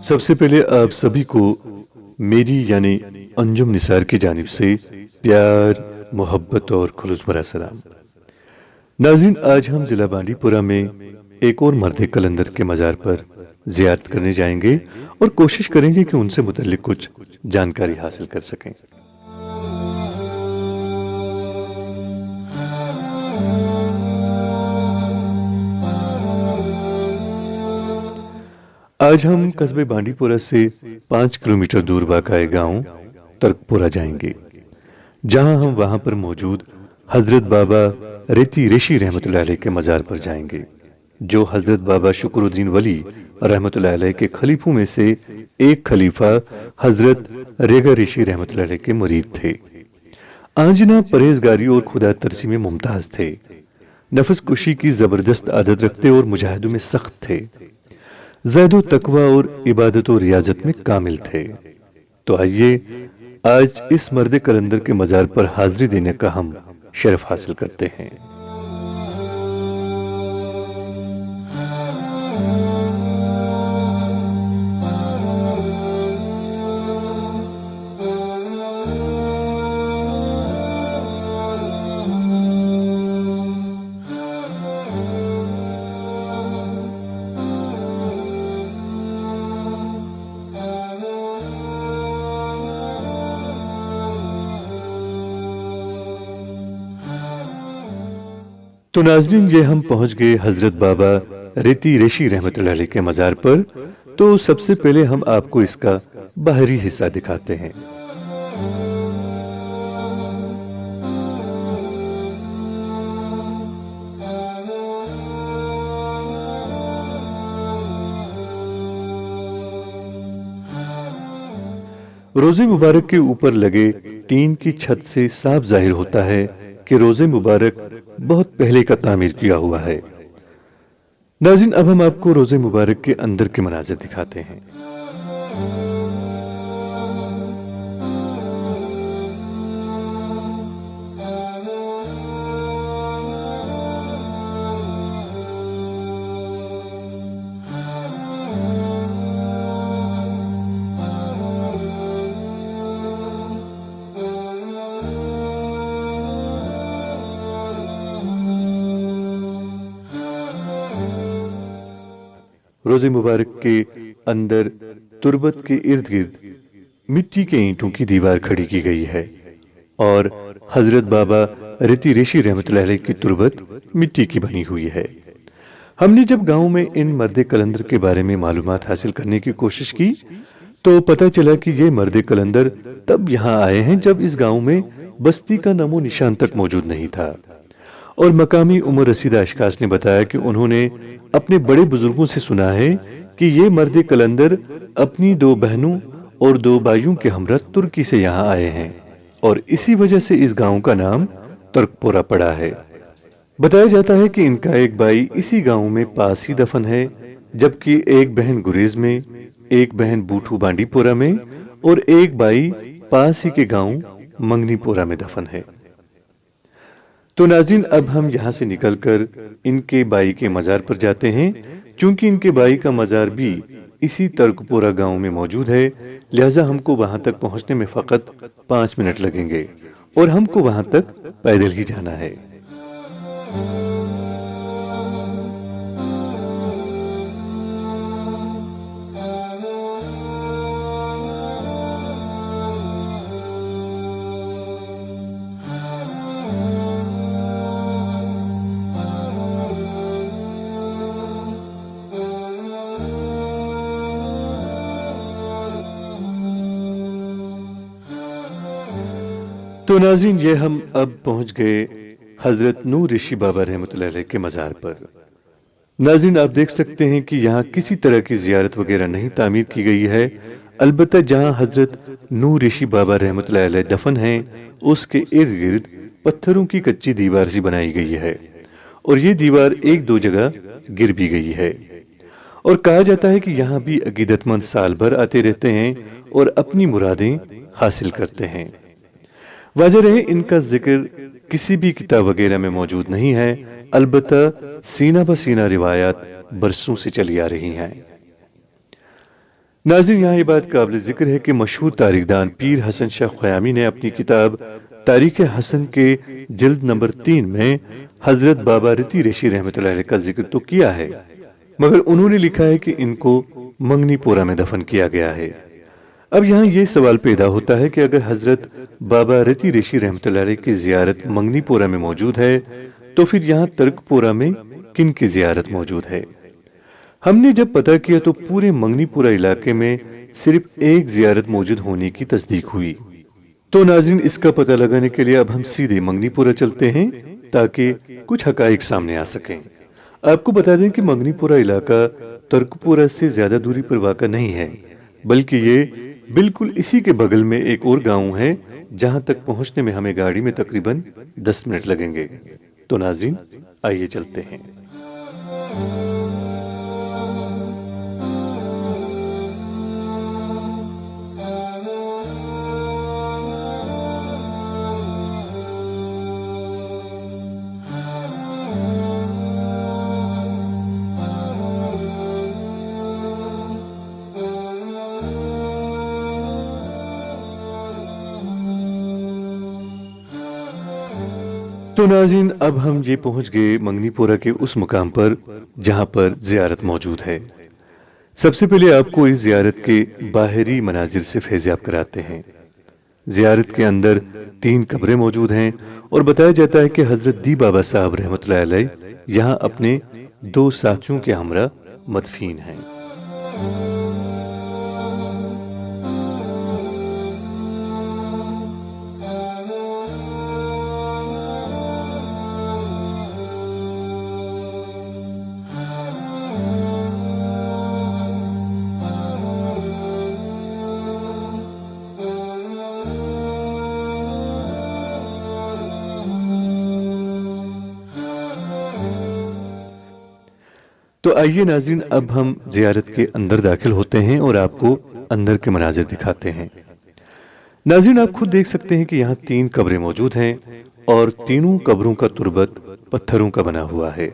سب سے پہلے آپ سبھی کو میری یعنی انجم نثار کی جانب سے پیار، محبت اور خلوص بھرا سلام۔ ناظرین، آج ہم ضلع بانڈی پورہ میں ایک اور مرد قلندر کے مزار پر زیارت کرنے جائیں گے اور کوشش کریں گے کہ ان سے متعلق کچھ جانکاری حاصل کر سکیں۔ آج ہم قصبے بانڈی پورہ سے 5 کلومیٹر دور واقع گاؤں ترک پورہ جائیں گے، جہاں ہم وہاں پر موجود حضرت بابا ریتی ریشی رحمۃ اللہ علیہ کے مزار پر جائیں گے، جو حضرت بابا شکر الدین ولی رحمۃ اللہ علیہ کے خلیفوں میں سے ایک خلیفہ حضرت ریگا ریشی رحمۃ اللہ علیہ کے مرید تھے۔ آنجنا پرہیزگاری اور خدا ترسی میں ممتاز تھے، نفس کشی کی زبردست عادت رکھتے اور مجاہدوں میں سخت تھے، زہد و تقوی اور عبادت و ریاضت میں کامل تھے۔ تو آئیے آج اس مرد قلندر کے مزار پر حاضری دینے کا ہم شرف حاصل کرتے ہیں۔ تو ناظرین، یہ ہم پہنچ گئے حضرت بابا ریتی ریشی رحمۃ اللہ علیہ کے مزار پر۔ تو سب سے پہلے ہم آپ کو اس کا باہری حصہ دکھاتے ہیں۔ روزے مبارک کے اوپر لگے ٹین کی چھت سے صاف ظاہر ہوتا ہے کہ روزے مبارک بہت پہلے کا تعمیر کیا ہوا ہے۔ ناظرین، اب ہم آپ کو روزے مبارک کے اندر کے مناظر دکھاتے ہیں۔ روزے مبارک کے اندر تربت کے ارد گرد مٹی کے اینٹوں کی دیوار کھڑی کی گئی ہے اور حضرت بابا ریتی ریشی رحمۃ اللہ علیہ کی تربت مٹی کی بنی ہوئی ہے۔ ہم نے جب گاؤں میں ان مرد قلندر کے بارے میں معلومات حاصل کرنے کی کوشش کی تو پتہ چلا کہ یہ مرد قلندر تب یہاں آئے ہیں جب اس گاؤں میں بستی کا نام و نشان تک موجود نہیں تھا، اور مقامی عمر رسیدہ اشخاص نے بتایا کہ انہوں نے اپنے بڑے بزرگوں سے سنا ہے کہ یہ مرد قلندر اپنی 2 بہنوں اور 2 بھائیوں کے ہمراہ ترکی سے یہاں آئے ہیں، اور اسی وجہ سے اس گاؤں کا نام ترک پورہ پڑا ہے۔ بتایا جاتا ہے کہ ان کا ایک بھائی اسی گاؤں میں پاس ہی دفن ہے، جبکہ ایک بہن گریز میں، ایک بہن بوٹھو بانڈی پورہ میں اور ایک بھائی پاس ہی کے گاؤں منگنی پورہ میں دفن ہے۔ تو ناظرین، اب ہم یہاں سے نکل کر ان کے بھائی کے مزار پر جاتے ہیں۔ چونکہ ان کے بھائی کا مزار بھی اسی ترک پورہ گاؤں میں موجود ہے، لہٰذا ہم کو وہاں تک پہنچنے میں فقط 5 منٹ لگیں گے اور ہم کو وہاں تک پیدل ہی جانا ہے۔ تو ناظرین، یہ ہم اب پہنچ گئے حضرت نور ریشی بابا رحمۃ اللہ علیہ کے مزار پر۔ ناظرین، آپ دیکھ سکتے ہیں کہ یہاں کسی طرح کی زیارت وغیرہ نہیں تعمیر کی گئی ہے، البتہ جہاں حضرت نور ریشی بابا رحمۃ اللہ علیہ دفن ہیں اس کے ارد گرد پتھروں کی کچی دیوار سی بنائی گئی ہے، اور یہ دیوار 1-2 جگہ گر بھی گئی ہے، اور کہا جاتا ہے کہ یہاں بھی عقیدت مند سال بھر آتے رہتے ہیں اور اپنی مرادیں حاصل کرتے ہیں۔ واضح رہے، ان کا ذکر کسی بھی کتاب وغیرہ میں موجود نہیں ہے، البتہ سینہ بہ سینہ روایات برسوں سے چلی آ رہی ہیں۔ नाज़रीन, यहाँ ये बात काबिल ज़िक्र है कि मशहूर तारीखदान पीर हसन शाह ख़यामी ने अपनी किताब तारीख़ हसन के जिल्द नंबर 3 में हज़रत बाबा रती रेशी रहमतुल्लाह अलैह का जिक्र तो किया है, मगर उन्होंने लिखा है कि इनको मंगनीपोरा में दफन किया गया है। अब यहाँ ये सवाल पैदा होता है कि अगर हज़रत बाबा रती रेशी रहमतुल्लाह अलैह की ज़ियारत मंगनीपोरा में मौजूद है, तो फिर यहाँ तर्कपोरा में किन की ज़ियारत मौजूद है? हमने जब पता किया तो पूरे मंगनीपुरा इलाके में सिर्फ एक ज़ियारत मौजूद होने की तस्दीक हुई। तो नाज़रीन, इसका पता लगाने के लिए अब हम सीधे मंगनीपुरा चलते हैं ताकि कुछ हकाइक सामने आ सकें। आपको बता दें कि मंगनीपुरा इलाका तर्कपुरा से ज़्यादा दूरी पर वाक़ा नहीं है, बल्कि ये बिल्कुल इसी के बगल में एक और गांव है जहां तक पहुंचने में हमें गाड़ी में तकरीबन 10 मिनट लगेंगे। तो नाज़रीन, आइए चलते हैं। तो नाज़रीन, अब हम ये पहुंच गए मंगनीपोरा के उस मुकाम पर जहां पर ज़ियारत मौजूद है। सबसे पहले आपको इस ज़ियारत के बाहरी मनाजिर से फैज़याब कराते हैं। ज़ियारत के अंदर 3 कब्रें मौजूद हैं और बताया जाता है कि हज़रत दी बाबा साहब रहमतुल्लाह अलैह यहाँ अपने 2 साथियों के हमरा मदफीन हैं। तो आइए नाज़रीन, अब हम ज़ियारत के अंदर दाखिल होते हैं और आपको अंदर के मनाजिर दिखाते हैं। नाज़रीन, आप खुद देख सकते हैं कि यहाँ 3 कब्रें मौजूद हैं और तीनों कब्रों का तुरबत पत्थरों का बना हुआ है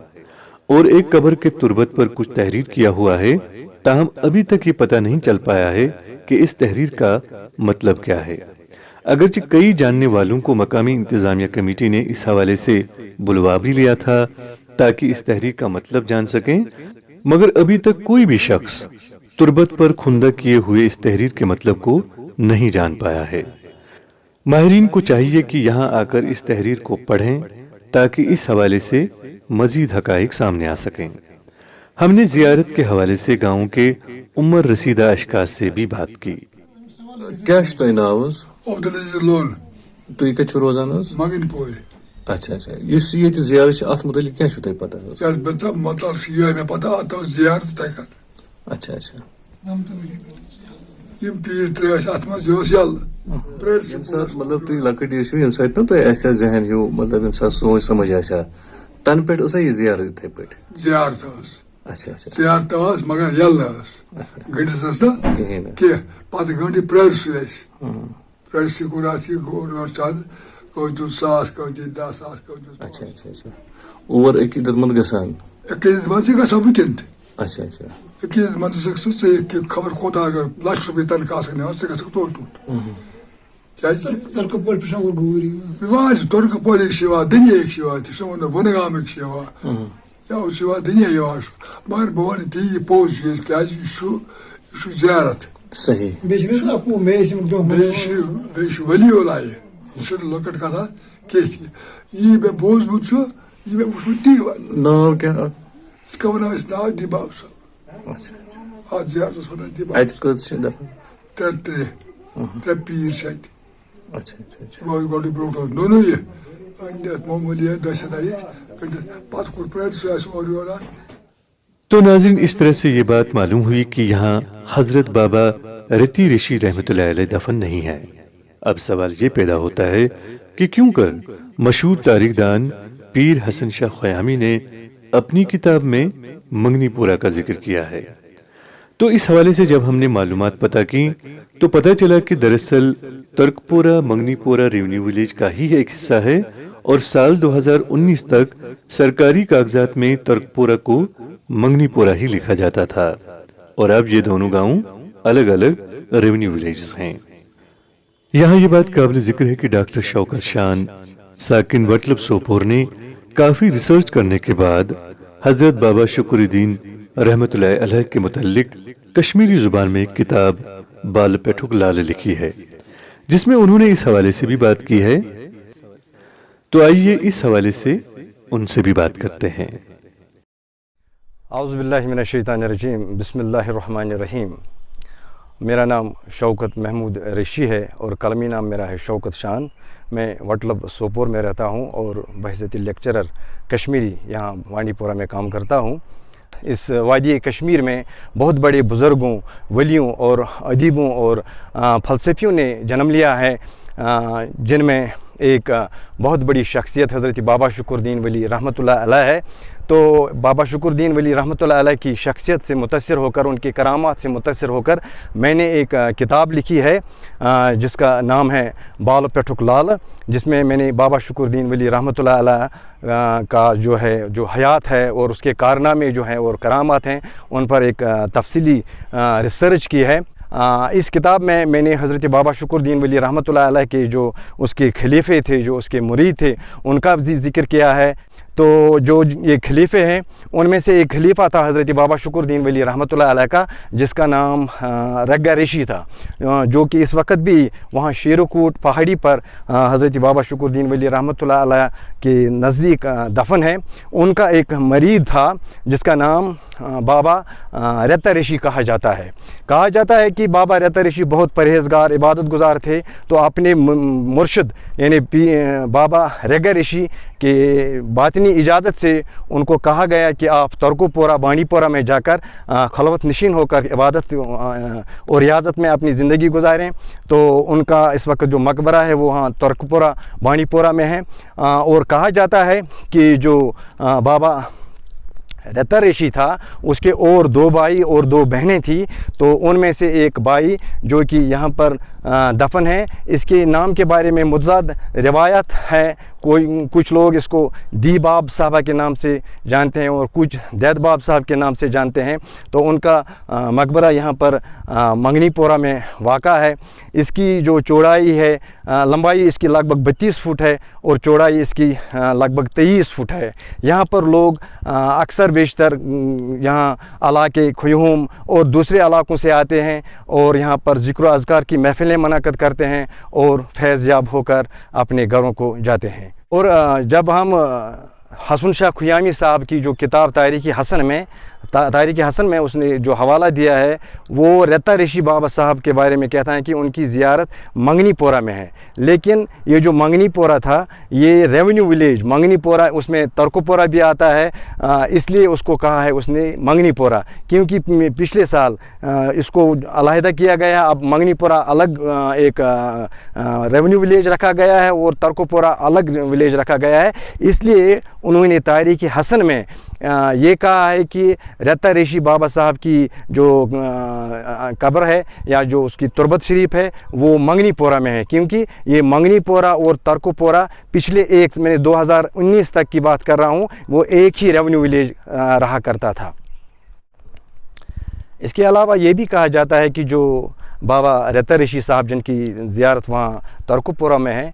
और एक कब्र के तुरबत पर कुछ तहरीर किया हुआ है। ताहम अभी तक ये पता नहीं चल पाया है कि इस तहरीर का मतलब क्या है। अगरचे कई जानने वालों को मकामी इंतजामिया कमेटी ने इस हवाले से बुलवा भी लिया था ताकि इस तहरीर का मतलब जान सकें, मगर अभी तक कोई भी शख्स तुरबत पर खुंदा किए हुए इस तहरीर के मतलब को नहीं जान पाया है। माहिरीन को चाहिए कि यहाँ आकर इस तहरीर को पढ़ें ताकि इस हवाले से मजीद हकाइक सामने आ सकें। हमने ज़ियारत के हवाले से गाँव के उमर रसीदा अशखास से भी बात की। क्या है नाम? तुम कत रोजान? अच्छा अच्छा, इस ये ज़ियारत अत मुतलिक क्या तुम पता? मतलब पता आता ज़ियारत तक। अच्छा अच्छा, यम पीर त्रेश अत मज यल मतलब तुम लकट यम सत तुम ऐसा जहन हो, मतलब यम सोच समझ आसा तन पे ये ज़ियारत इथे पे ज़ियारत। अच्छा अच्छा, ज़ियारत मगर यल गंडस कह पत गंड प्रस प्रस गोर चल कौतु सास कौतु 10 सास कौतु। अच्छा अच्छा अच्छा, और एक मत गसान मत बुतन। अच्छा अच्छा, मत खबर कोत अगर लक्ष रुपये तनख्वाह तो तर्कपोर दुनिया वनगाम दुनिया मगर बह वन ती पोज क्या ज़ियारत सही वली लाए लकट कथा कह ये मे बोजमुत ये मे वुचमुत ती नाम क्या इसका वन नाव दी बाब साहब। अच्छा, आज ज़ियारत वन दी बाब त्रे पीर सत। अच्छा अच्छा, गोड ब्रोट दोनों ये मामूली दशनाई पत कुर प्रस और। तो नाज़रीन, इस तरह से ये बात मालूम हुई कि यहाँ हज़रत बाबा रती रेशी रहमतुल्लाह अलैह दफन नहीं है। अब सवाल ये पैदा होता है कि क्यों कर मशहूर तारीखदान पीर हसन शाह ख़यामी ने अपनी किताब में मंगनीपोरा का जिक्र किया है। तो इस हवाले से जब हमने मालूमात पता की तो पता चला कि दरअसल तर्कपोरा मंगनीपोरा रेवेन्यू विलेज का ही एक हिस्सा है और साल 2019 तक सरकारी कागजात में तर्कपोरा को मंगनीपोरा ही लिखा जाता था और अब ये दोनों गांव अलग अलग रेवेन्यू विलेजेस हैं। यहाँ ये बात काबिल जिक्र है कि डॉक्टर शौकत शान साकिन वटलब सोपोर ने काफी रिसर्च करने के बाद हजरत बाबा शुक्रुद्दीन रहमतुल्लाह अलैह के मुताल्लिक कश्मीरी जुबान में एक किताब बाल पेठुक लाल लिखी है, जिसमें उन्होंने इस हवाले से भी बात की है। तो आइए इस हवाले से उनसे भी बात करते हैं। आउज़ुबिल्लाहि मिनश्शैतानिर्रजीम, बिस्मिल्लाहिर्रहमानिर्रहीम। मेरा नाम शौकत महमूद रिशी है और कलमी नाम मेरा है शौकत शान। मैं वटलब सोपोर में रहता हूँ और बहैसियत लेक्चरर कश्मीरी यहाँ वानीपोरा में काम करता हूँ। इस वादी कश्मीर में बहुत बड़े बुज़ुर्गों, वलियों और अदीबों और फ़लसफ़ियों ने जन्म लिया है, जिनमें एक बहुत बड़ी शख्सियत हज़रत बाबा शुक्रुद्दीन वली रहमतुल्लाह अलैह है। तो बाबा शुक्रुद्दीन वली रहमतुल्लाह अलैह की शख्सियत से मुतासिर होकर, उनके करामात से मुतासिर होकर मैंने एक किताब लिखी है जिसका नाम है बाल पेठुक लाल, जिसमें मैंने बाबा शुक्रुद्दीन वली रहमतुल्लाह अलैह का जो हयात है और उसके कारनामे जो हैं और करामात हैं, उन पर एक तफसीली रिसर्च की है। इस किताब में मैंने हज़रत बाबा शुक्रुद्दीन वली रहमतुल्लाह अलैह के जो उसके खलीफे थे, जो उसके मुरीद थे, उनका भी जिक्र किया है। तो जो ये खलीफे हैं उनमें से एक खलीफा था हज़रत बाबा शुक्रुद्दीन वली रहमतुल्लाह अलैह का, जिसका नाम रग्गा रेशी था, जो कि इस वक्त भी वहाँ शेरोकोट पहाड़ी पर हज़रत बाबा शुक्रुद्दीन वली रहमतुल्लाह अलैह के नज़दीक दफन है। उनका एक मरीद था जिसका नाम बाबा रत्ता रेशी कहा जाता है। कहा जाता है कि बाबा रत्ता रेशी बहुत परहेज़गार, इबादत गुजार थे। तो अपने मुर्शिद यानी बाबा रग्गा रेशी के बातनी इजाज़त से उनको कहा गया कि आप तरकोपोरा बानीपोरा में जाकर खलवत नशीन होकर इबादत और रियाज़त में अपनी ज़िंदगी गुजारें। तो उनका इस वक्त जो मकबरा है वो वहाँ तरकोपोरा बानीपोरा में है। और कहा जाता है कि जो बाबा रत्ता रेशी था उसके और 2 भाई और 2 बहनें थी। तो उनमें से एक भाई जो कि यहाँ पर दफन है, इसके नाम के बारे में मुतज़द रिवायत है। कुछ लोग इसको दी बाब साहबा के नाम से जानते हैं और कुछ दैद बाब साहब के नाम से जानते हैं। तो उनका मकबरा यहाँ पर मंगनीपोरा में वाक़ा है। इसकी जो चौड़ाई है, लंबाई इसकी लगभग 32 फुट है और चौड़ाई इसकी लगभग 23 फुट है। यहाँ पर लोग अक्सर बेशतर यहाँ इलाके ख़ुयूम और दूसरे इलाकों से आते हैं और यहाँ पर ज़िक्र अज़कार की महफ़िलें मुनक़्क़द करते हैं और फैज़ याब होकर अपने घरों को जाते हैं। और जब हम हसन शाह खुयामी साहब की जो किताब तारीख़ हसन में उसने जो हवाला दिया है, वो रत्ता रेशी बाबा साहब के बारे में कहता है कि उनकी ज़ियारत मंगनीपोरा में है। लेकिन ये जो मंगनीपोरा था ये रेवेन्यू विलेज मंगनीपोरा, उसमें तरकोपोरा भी आता है, इसलिए उसको कहा है उसने मंगनीपोरा, क्योंकि पिछले साल इसको अलहदा किया गया। अब मंगनीपोरा अलग एक रेवेन्यू विलेज रखा गया है और तरकोपोरा अलग विलेज रखा गया है। इसलिए उन्होंने तारीख़ हसन में ये कहा है कि रत्ता रेशी बाबा साहब की जो कब्र है या जो उसकी तुरबत शरीफ है वो मंगनीपोरा में है, क्योंकि ये मंगनीपोरा और तरकोपोरा पिछले मैंने 2019 तक की बात कर रहा हूँ, वो एक ही रेवेन्यू विलेज रहा करता था। इसके अलावा ये भी कहा जाता है कि जो बाबा रत्ता रेशी साहब जिनकी ज़ियारत वहाँ तरकोपोरा में है,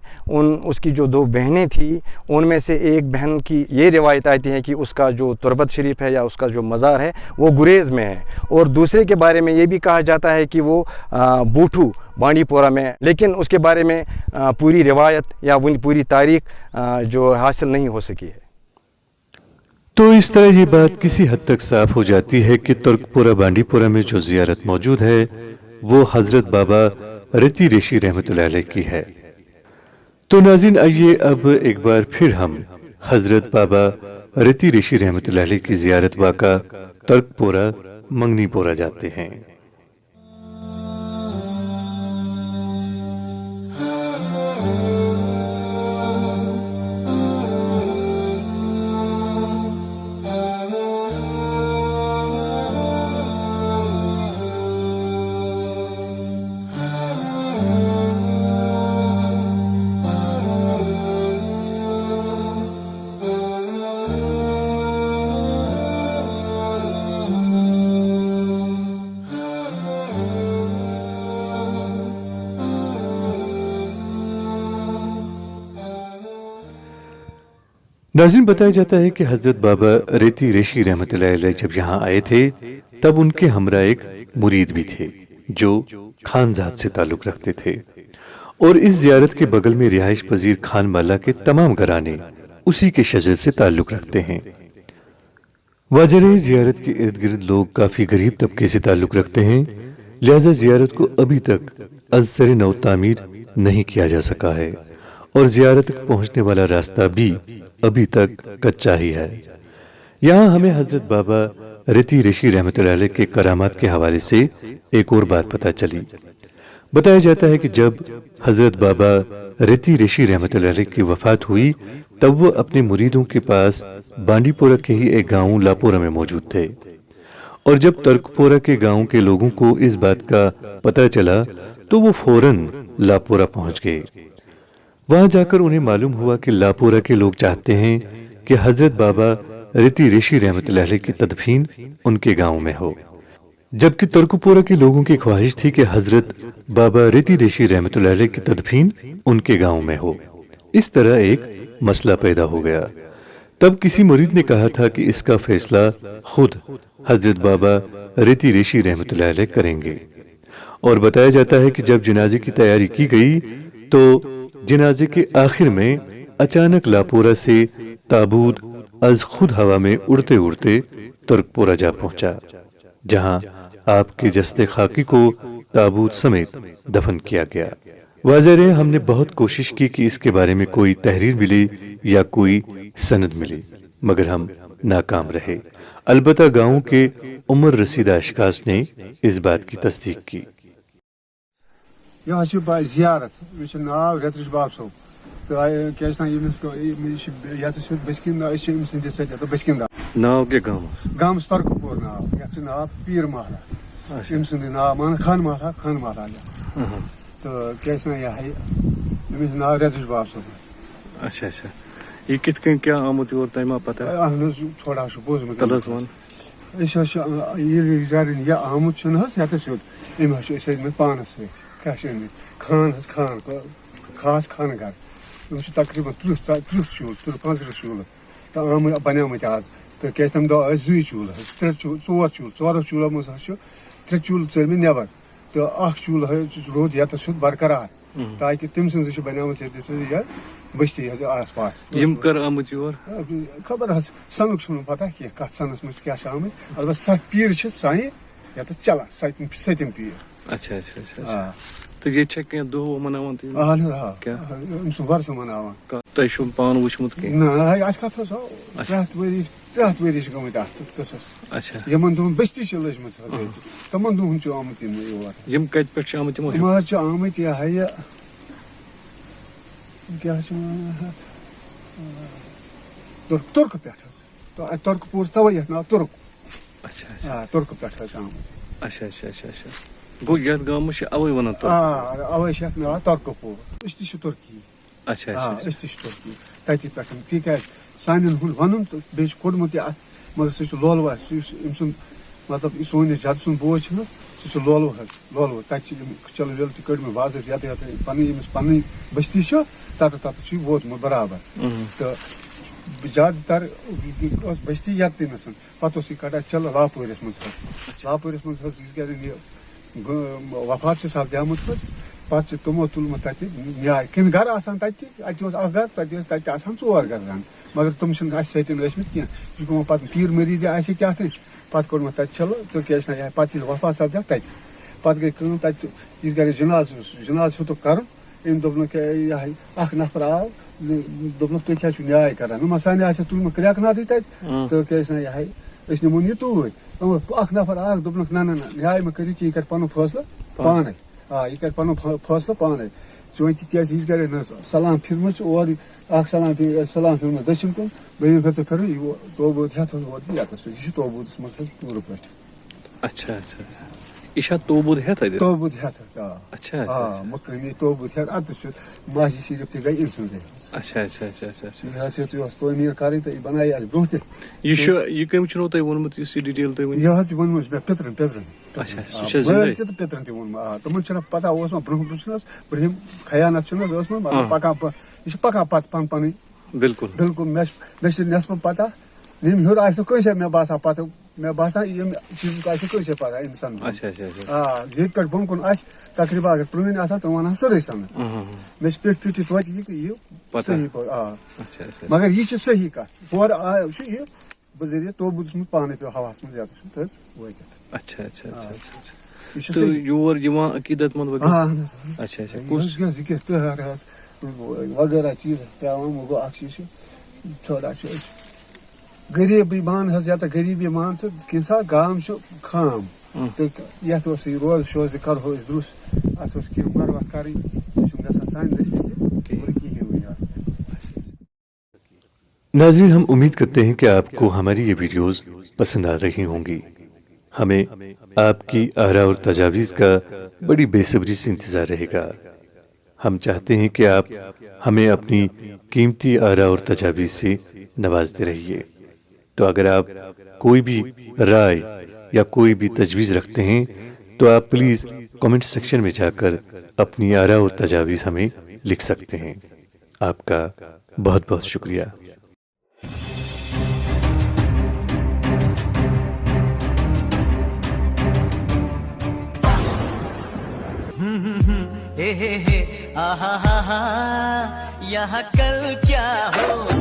उसकी जो 2 बहनें थी उनमें से एक बहन की ये रिवायत आती है कि उसका जो तुरबत शरीफ है या उसका जो मज़ार है वो गुरेज़ में है। और दूसरे के बारे में ये भी कहा जाता है कि वो बूठू बानीपोरा में है, लेकिन उसके बारे में पूरी रिवायत या पूरी तारीख़ जो हासिल नहीं हो सकी है। तो इस तरह ये बात किसी हद तक साफ हो जाती है कि तुर्कपुरा बांडीपुरा में जो ज़ियारत मौजूद है वो हज़रत बाबा रती रेशी रहमतुल्लाह अलैह की है। तो नाज़रीन, आइए अब एक बार फिर हम हज़रत बाबा रती रेशी रहमतुल्लाह अलैह की ज़ियारत वाक़ा तुर्कपुरा मंगनीपोरा जाते हैं। नाज़रीन, बताया जाता है कि हजरत बाबा रेती रेशी रहमतुल्लाह अलैह जब यहाँ आए थे तब उनके हमरा एक मुरीद भी थे जो खानजाद से ताल्लुक़ रखते थे और इस ज़ियारत के बगल में रिहाइश पजीर खान माला के तमाम घराने उसी के शजर से ताल्लुक़ रखते हैं। वाजरे ज़ियारत के इर्द गिर्द लोग काफ़ी गरीब तबके से ताल्लुक़ रखते हैं, लिहाजा ज़ियारत को अभी तक अज़सर नौ तामीर नहीं किया जा सका है और ज़ियारत तक पहुँचने वाला रास्ता भी अभी तक कच्चा ही है। यहाँ हमें हजरत बाबा रेती रेशी रहमतुल्लाह अलैह के करामात के हवाले से एक और बात पता चली। बताया जाता है कि जब हजरत बाबा रेती रेशी रहमतुल्लाह अलैह की वफात हुई तब वो अपने मुरीदों के पास बांडीपोरा के ही एक गांव लापोरा में मौजूद थे और जब तर्कपोरा के गांव के लोगों को इस बात का पता चला तो वो फौरन लापोरा पहुंच गए। वहां जाकर उन्हें मालूम हुआ कि लापोरा के लोग चाहते हैं कि हजरत बाबा रेती रेशी रहमतुल्लाह अलैह की तदफीन उनके गांव में हो, जबकि तर्कपोरा के लोगों की ख्वाहिश थी कि हजरत बाबा रेती रेशी रहमतुल्लाह अलैह की तदफीन उनके गांव में हो। इस तरह एक मसला पैदा हो गया। तब किसी मुरीद ने कहा था कि इसका फैसला खुद हजरत बाबा रेती रेशी रहमतुल्लाह अलैह करेंगे और बताया जाता है कि जब जनाजे की तैयारी की गई तो जनाजे के आखिर में अचानक लापोरा से ताबूत अज खुद हवा में उड़ते उड़ते तुर्कपोरा जा पहुंचा, जहां आपके जस्ते खाकी को ताबूत समेत दफन किया गया। वाज़ेह है, हमने बहुत कोशिश की कि इसके बारे में कोई तहरीर मिले या कोई सनद मिले, मगर हम नाकाम रहे। अलबत्ता गांव के उमर रसीदा अशखास ने इस बात की तस्दीक की। यहाँ ज़ियारत नाव रेतरिश बाब सोब तो बशकिंदा नाव के गांव तर्कपुर नाव नाव पीर महला नाव मान खान महला तो क्या यह नाव रेतरिश बाब सोब। अच्छा अच्छा, ये कित कन क्या आमुत और तय पता थोड़ा बोजमुत यह आमुत पानस क्या खान खान खास खान घर तकरीबन 30 चूल 35 चूल तो आम बनियामत आज तो क्या तम दह 2 चूल 3 चूल 4 चूल 4 चूलों मज 3 चूल चल नबर तो अख चूल रोद ये बरकरार ताकि तम सज बनियामत यह बस्ती आस पास आमुत योर खबर सनुक पता कह कत सनस मज क्या आमुत अलबत् 7 पीर सान ये चला 7 पीर। अच्छा अच्छा अच्छा, तो ये क्या दो मनावान क्या वर्ष मनावान तुम पान वुचमुत कत 3 वरी गमत अच्छा यमन दोहन बस्ती लजमत तमन दोहन आमुत योर कत पे आमुत आमुत यह क्या तुर्क पे तुर्कपुर तवे ये नाव तुर्क। अच्छा तुर्क पे आमुत। अच्छा अच्छा अच्छा अच्छा, गो ये गाँव अवे वन अवे नाव तुर्कपुर तुर्की। अच्छा अच्छा तुर्की तति पे क्या सान वन तो बे कोडमुत मगर सह लोलवा मतलब सोन जद सुन बोझ सह लोलव तक चल वेल कड़ मे बाजत ये पन बस्ती तत वोतमुत बराबर तो ज्यादातर बस्ती यतनस पे कड़ा चल लापोरस लापोरस मज वफात से सपदामुत पे तमो तुलमुत तत न्याय कम घर आसान तत घर तत 4 घर रन मगर तुम सतमत कह पे पीर मरीज क्या पे कोड़मुत तत चलो तो क्या पे वफात सपदा तत पे गई तत गर जनाज तो कर दोपन यह नफर आव दोपन तुम क्या न्याय कर सान तुलमुत क्रैकनाथ तत तो क्या यह नमोन यह तूर नफर आ दोपन ना ना न्याय मे करू कि यह कर पन फैसला पान यह कर पन फैसला पान चूंकि क्या कर सलाम फिरम और सलाम फिरम दक्षिण कुन बम फिर फिर तोबूत हेत वोत ये तोबूत मज पूर पे। अच्छा अच्छा अच्छा, यह तोबूत हेत अच्छा मकामी तोबूत हेत अत माजी शरीफ तक गई इन अच्छा अच्छा अच्छा अच्छा यह तमीर कर बनाई ब्रोह यह कम तुम वोनमुत डिटेल तुम यह वोनम मे पितरन अच्छा पितरन तोन तमन पता ब्रोह ब्रहम खयानत पकान पन बिल्कुल बिल्कुल मे नेस्फ पता निम हर आस कैसे मे बासा पता मे बासा यम चीज आस कैसे पता इंसान अच्छा अच्छा अच्छा ये पे बोन कुन आस तकरीबन अगर प्रवीण आसा तो वन सर समझ मे पे पिटी तो ये सही अच्छा अच्छा मगर ये सही कत और ये बजरिए तो बुस पाने पे हवास में ज्यादा अच्छा अच्छा अच्छा अच्छा ये तो योर यहां अकीदत मंद वगैरह अच्छा अच्छा कुछ वगैरह चीज वो चीज थोड़ा गरीबी मान या तो गरीबी मान किसा गाम खाम तो ये रोज शोज करो दुरुस्त अत मरवत कर सान नाज़रीन, हम उम्मीद करते हैं कि आपको हमारी ये वीडियोस पसंद आ रही होंगी। हमें आपकी आरा और तजावीज़ का बड़ी बेसब्री से इंतज़ार रहेगा। हम चाहते हैं कि आप हमें अपनी कीमती आरा और तजावीज़ से नवाजते रहिए। तो अगर आप कोई भी राय या कोई भी तजवीज़ रखते हैं तो आप प्लीज़ कमेंट सेक्शन में जाकर अपनी आरा और तजावीज़ हमें लिख सकते हैं। आपका बहुत बहुत शुक्रिया। हे आहा हा हा यहाँ कल क्या हो